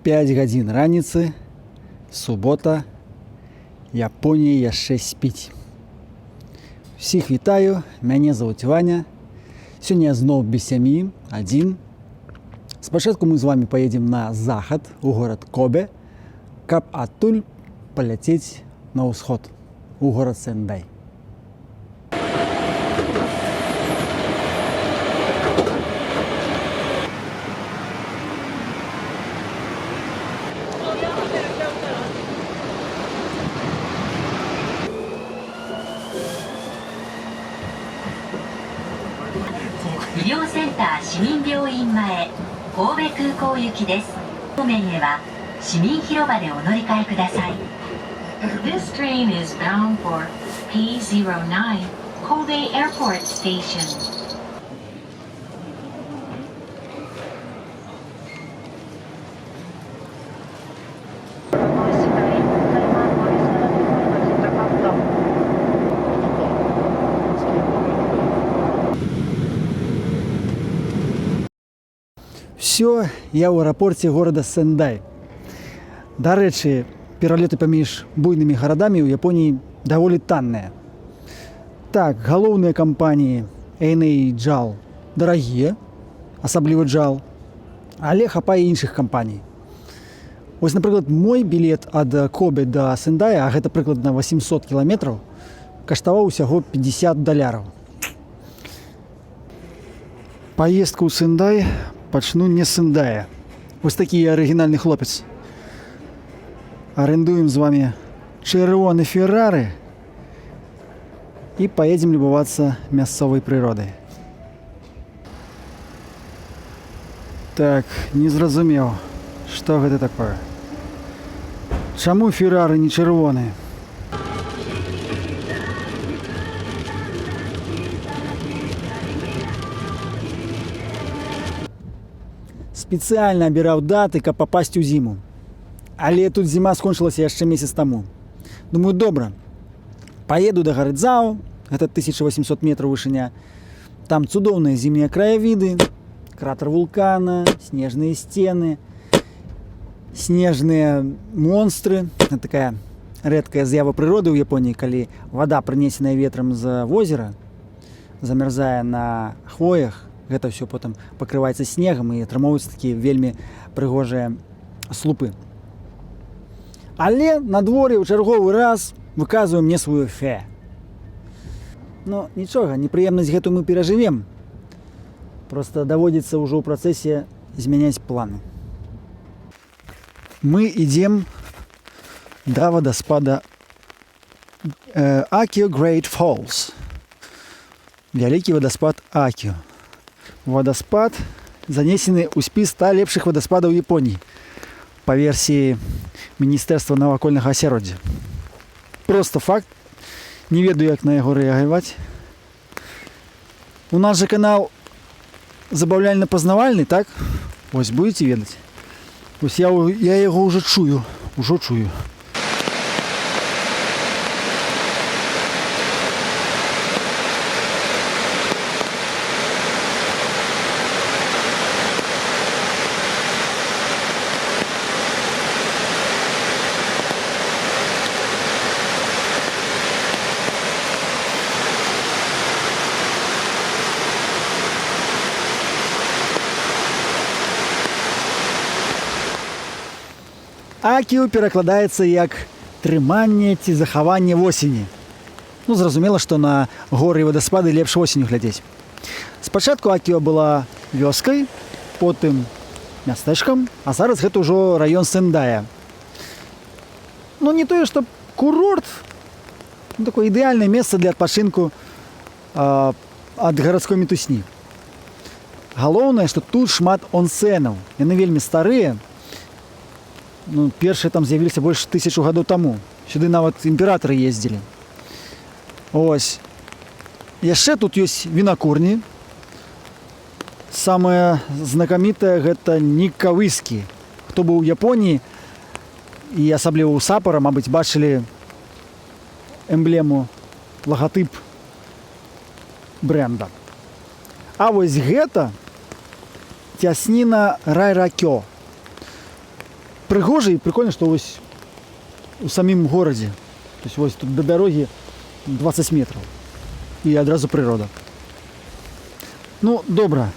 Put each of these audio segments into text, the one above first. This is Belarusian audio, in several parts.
5 гадзін раніцы, субота, Японія яшчэ спіць. Всіх вітаю, мяне зовут Ваня. Сёння я зноў без сям'і, адзін. Спачатку мы з вами поедем на захад, у горад Кобе, каб адтуль паляцець на ўсход, у горад Сендай.医療センター市民病院前神戸空港行きです。方面へは市民広場でお乗り換えください。This train is bound for P09 Kobe Airport Station. Все, я ў аэрапорце горада Сендай. Дарэчы, пералеты паміж буйнымі гарадамі ў Японіі даволі танныя. Так, галоўныя кампаніі ANA і JAL дарагія, асабліва JAL, але хапае іншых кампаній. Вось, напрыклад, мой білет ад Кобе да Сендая, а гэта прыкладна 800 кіламетраў, каштаваў усяго $50. Паездку ў Сендай пачну не з Сендая. Вось такі арыгінальны хлопец. Арендуем з вами чырвоны Феррары і паедзем любавацца мясцовай прыродай. Так, не зразумеў, што гэта такое. Чаму Феррары не чырвоныя? Спецыяльна абіраў даты, каб папасць у зіму. Але тут зіма скончылася яшчэ месяц таму. Думаю, добра. Паеду да Гарэдзао, гэта 1800 метраў вышыня. Там цудоўныя зімныя краявіды, кратер вулкана, снежныя сцены, снежныя монстры. Гэта такая рэдкая з'ява прыроды ў Японіі, калі вада, прынесеная ветрам з возера, замярзае на хвоях. Гэта ўсё потым пакрываецца снегам і атрымоўваюцца такія вельмі прыгожыя слупы. Але на дворе ў чарговы раз выказваю мне сваю фе. Ну, нічога, непрыемнасць гэту мы перажывем. Проста даводзіцца ўжо ў працэсе змяняць планы. Мы ідзем да вадаспада Акіо Great Falls. Вялікі вадаспад Акіо. Вадаспад занесены ў спіс 100 лепшых вадаспадаў Японіі па версіі Міністэрства навакольнага асяроддзя. Просто факт. Не ведаю, як на яго рэагаваць. У нас жа канал забаўляльна-пазнавальны, так? Вось будзеце ведаць. Вось я яго ўжо чую. Акіо перакладаецца як трыманне ці захаванне восені. Ну, зразумела, што на горы і вадаспады лепш восенню глядзець. Спачатку Акіо была вёскай, потым мястэчкам, а зараз гэта ўжо раён Сендая. Ну, не тое, што курорт, такое ідэальнае месца для адпачынку ад гарадской мітусні. Галоўнае, што тут шмат онсенаў. Яны вельмі старыя. Ну, першыя там з'явіліся больш 1000 гадоў таму. Сюды нават імператары ездзілі. Ось. Яшчэ тут ёсць вінакурні. Самае знакамітае гэта Никка-віскі. Хто быў у Японіі і асабліва ў Саппора, мабыць, бачылі эмблему, лагатып бренда. А вось гэта цясніна Райракё. прыгожа і прикольна, што вось у самім горадзе. То есть вось тут да дарогі 20 метраў. І адразу прырода. Ну, добра.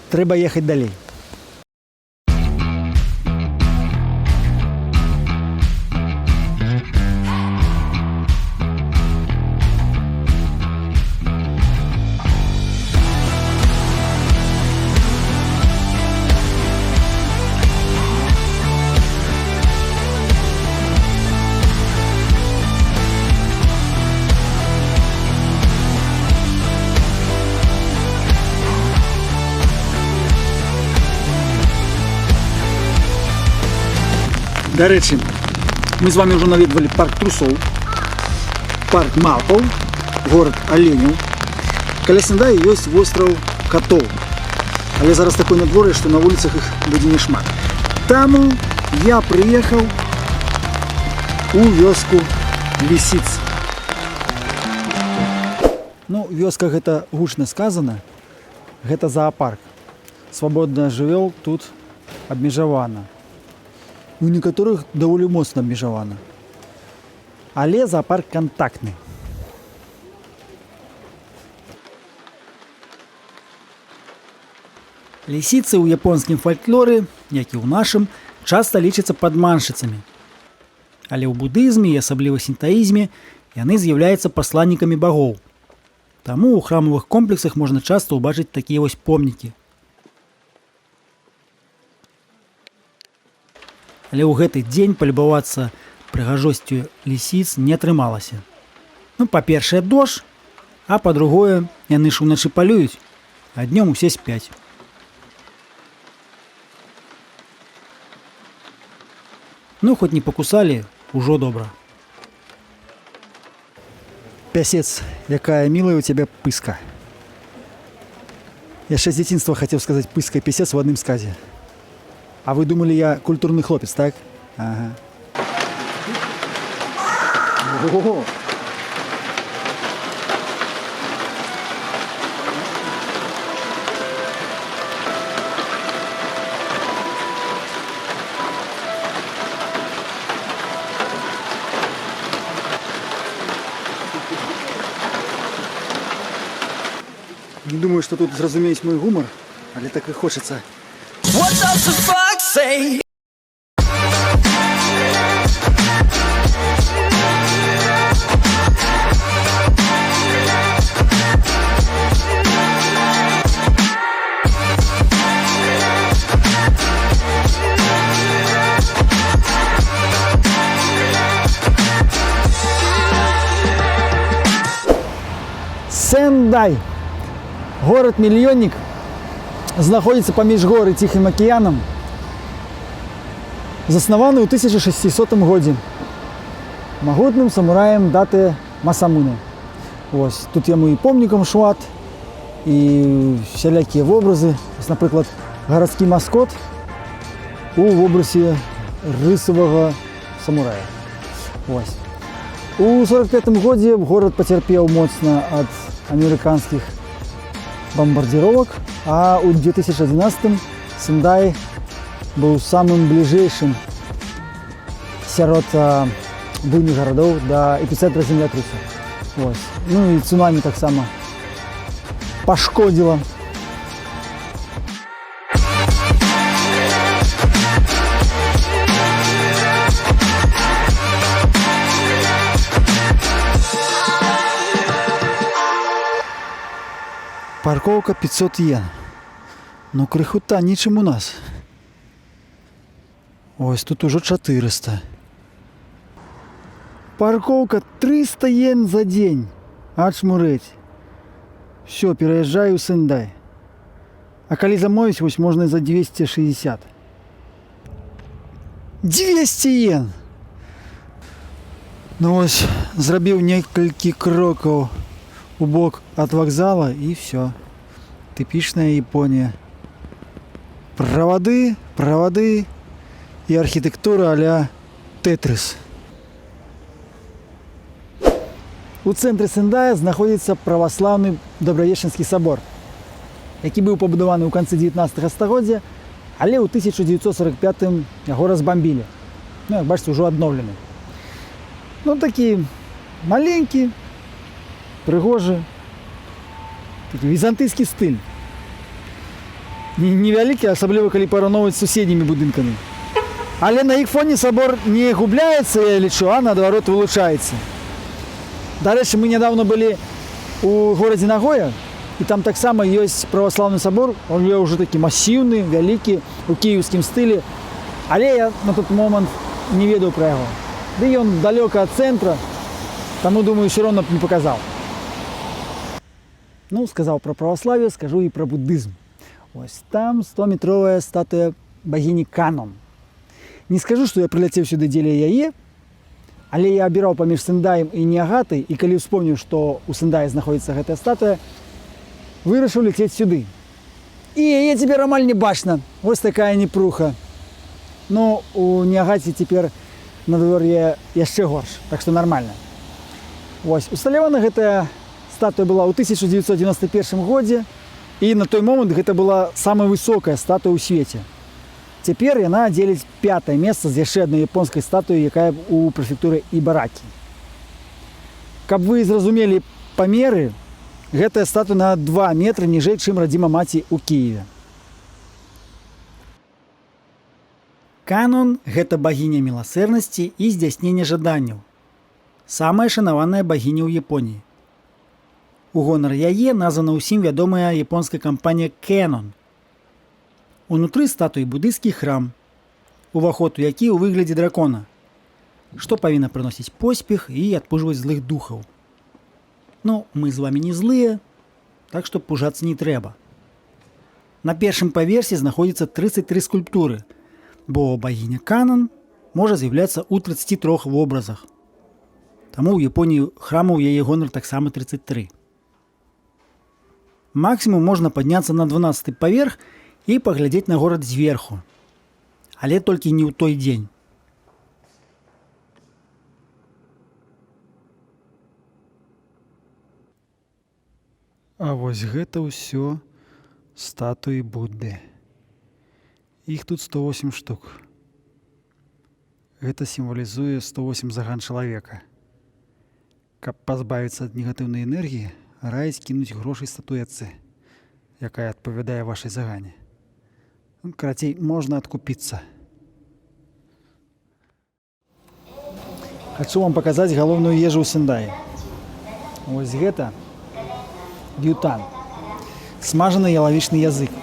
Трэба ехаць далей. До речі, ми з вами вже навідували парк Трусоў, парк Мавпаў, город Аленяў. Каля Сендаі ёсць востраў Катоў. Але зараз такое надвор'е, што на вуліцах іх будзе няшмат. Таму я прыехаў у вёску Лісіц. Ну, вёска гэта гучна сказана. Гэта зоапарк. Свабодна жывёл тут абмежавана. У некаторых даволі моцна абмежавана. Але зоапарк кантактны. Лісіцы ў японскім фальклоры, як і ў нашым, часта лічацца падманшчыцамі. Але ў будызме і асабліва сінтаізме яны з'яўляюцца пасланнікамі багоў. Таму ў храмавых комплексах можна часта ўбачыць такія вось помнікі. Але ў гэты дзень палюбавацца прыгажосцю лісіц не атрымалася. Ну, па-першае, дождж, а па-другое, яны ж уначы палююць, а днём усе спяць. Ну, хоць не пакусалі, ужо добра. Пясец, якая милая у тебя пыска. Яшчэ з дзяцінства хацеў сказаць пыска і пясец у адным сказе. А вы думали, я культурный хлопец, так? Ага. Ого! Не думаю, что тут зразумеюць мой гумор, але так і хочется. What does the fuck say? Сендай. Город-мільённік знаходзіцца паміж гор і Ціхім акіянам. Заснаваны ў 1600 годзе магутным самураем Дате Масамуне. Ось, тут яму і помнікам шмат, і всялякія вобразы. Ось, напрыклад, гарадскі маскот у вобразе рысавага самурая. Ось. У 45 годзе горад пацярпеў моцна ад амерыканскіх бомбардировок, а у 2011 Сендай был самым ближайшим сярод буйных городов до эпицентра землетрусу. Вот. Ну и цунами так само пошкодило. Парковка 500 йен. Ну крыху танней, чым у нас. Ось тут ужо 400. Парковка 300 йен за день. Ачмурэць. Все, пераязджаю ў Сендай. А калі замовіць, вось можна і за 260. 200 йен! Ну ось, зрабіў некалькі крокаў у бок от вокзала, и все. Типичная Япония. Проводы и архитектура а-ля Тетрис. У цэнтры Сендая знаходзіцца праваслаўны Добраешчынскі сабор, які быў пабудаваны ў канцы 19 стагоддзя Але ў 1945 яго разбамбілі. Ну, як бачыце, ўжо адноўлены. Ну, такі маленькі, прыгожы, такі візантыйскі стыль. Невялікі, асабліва калі параўноўваць з суседнімі будынкамі. Але на іх фоне сабор не губляецца, я лічу, а наадварот вылучаецца. Дарэчы, мы нядаўна былі у горадзе Нагоя, і там таксама ёсць праваслаўны сабор, он ўжо такі масіўны, вялікі, у кіеўскім стылі, але я на тот момант не ведаў пра яго. Ды ён далёка ад цэнтра, таму, думаю, ўсё роўна б не паказаў. Ну, сказаў пра праваславе, скажу і пра буддызм. Ось там 100-метровая статуя багіні Канон. Не скажу, што я прыляцеў сюды дзеля яе, але я абіраў паміж Сендаем і Ніагатай, і калі ўспомніў, што ў Сендаі знаходзіцца гэтая статуя, вырашыў ляцець сюды. І яе цяпер амаль не бачна. Вось такая непруха. Ну, у Ніагаце цяпер надвор'е яшчэ горш, так што нармальна. Вось, усталявана гэтая статуя была ў 1991 годзе, і на той момант гэта была самая высокая статуя ў свеце. Цяпер яна дзеліць 5-е месца з яшчэ адной японскай статуяй, якая ў прэфектуры Ібаракі. Каб вы зразумелі памеры, гэтая статуя на 2 метры ніжэй, чым радзіма маці ў Кіеве. Канон – гэта багіня міласэрнасці і здзяйснення жаданняў. Самая шанаваная багіня ў Японіі. У гонар яе названа ўсім вядомая японская кампанія Canon. Унутры статуі будысцкі храм, уваход у які ў выглядзе дракона, што павінна прыносіць поспех і адпужваць злых духаў. Ну, мы з вамі не злыя, так што пужацца не трэба. На першым паверсе знаходзіцца 33 скульптуры, бо багіня Канон можа з'яўляцца ў 33 вобразах. Таму ў Японіі храмаў яе гонар таксама 33. Максімум можна падняцца на 12-й паверх і паглядзець на горад зверху. Але толькі не ў той дзень. А вось гэта ўсё статуі Будды. Іх тут 108 штук. Гэта сімвалізуе 108 заган чалавека. Каб пазбавіцца ад негатыўнай энергіі, раіць кінуць грошы статуэтцы, якая адпавядае вашай загане. Карацей, можна адкупіцца. Хачу вам паказаць галоўную ежу ў Сендаі. Вось гэта б'ютан. Смажаны ялавічны язык.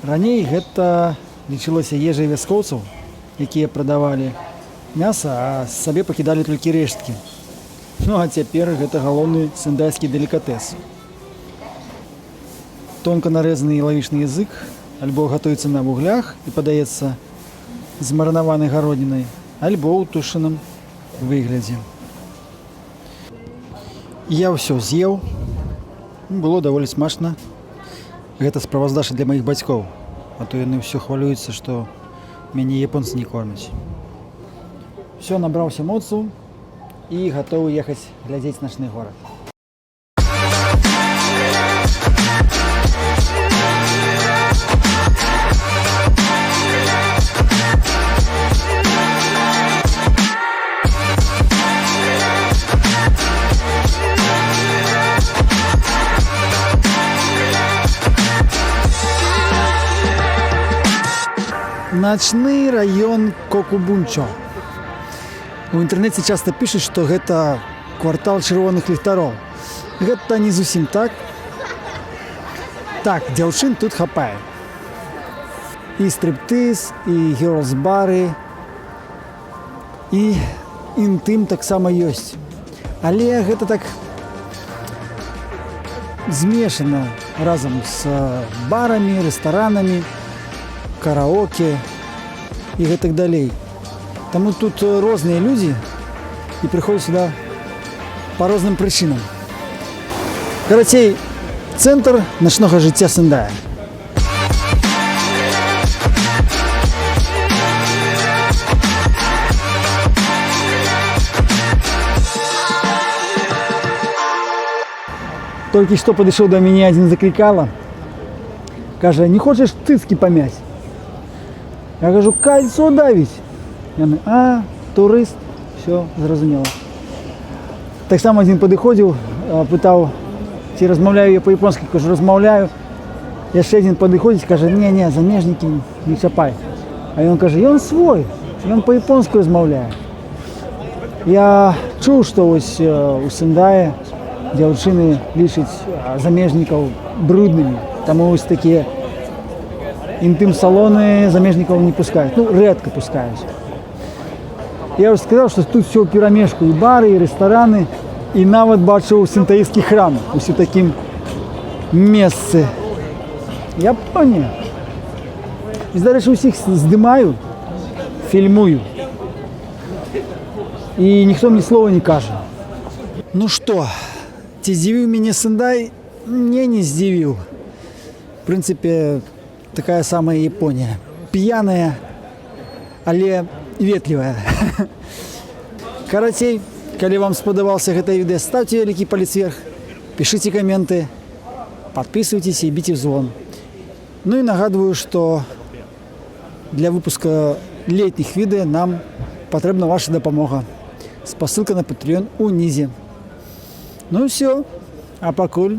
Раней гэта лічылася ежай вяскоўцаў, якія прадавалі мяса, а сабе пакідалі толькі рэшткі. Ну а цяпер гэта галоўны сендайскі делікатэс. Тонка нарэзаны ялавічны язык альбо гатуецца на вуглях і падаецца з марынаванай гароднінай, альбо ў тушаным выглядзе. Я ўсё з'еў. Было даволі смачна. Гэта справаздача для маіх бацькоў, а то яны ўсё хвалююцца, што мяне японцы не кормяць. Усё, набраўся моцу і гатовы ехаць глядзець начны горад. Начны раён Кокубунчо. У інтэрнэце часта пішуць, што гэта квартал чырвоных ліхтароў. Гэта не зусім так. Так, дзяўчын тут хапае. І стрыптыз, і гірлс-бары, і інтым таксама ёсць. Але гэта так змешана разам з барамі, рэстаранамі, караоке і гэтак далей. Таму тут розныя людзі і прыходзяць сюда па розным прычынам. Карацей, цэнтр начнога жыцця Сендая. Толькі што падышоў да мяне адзін заклікала. Каже, не хочеш цицки помять? Я кажу, кольцо давить. Яны, турист, все, зрозуміло. Так само один підходив, питав, чи розмовляю я по-японськи, кажу, розмовляю. Я ще один підходить, каже, ні, заміжники не чапай. А він каже, він свій, він по-японськи розмовляє. Я чув, що ось у Сендаї дівчини лічать заміжників брудними, тому ось такі інтим-салони заміжників не пускають, ну, рідко пускають. Я вже сказав, що тут все вперемішку, і бари, і ресторани, і навіть бачив синтоїстський храм, ось у таким місці. Японія. І зараз усіх здимаю, фільмую. І ніхто мені слова не каже. Ну що, чи здивив мене Сендай? Ні, не здивив. В принципі, така сама Японія. П'яна, але ветлівая. Карацей, коли вам сподобався гэта відео, ставьте великий палец вверх, пишите комменты, подписывайтесь и бейте в звон. Ну и нагадываю, что для выпуска летних відео нам потрібна ваша допомога. Посилка на Patreon унізе. Ну і все. А покуль.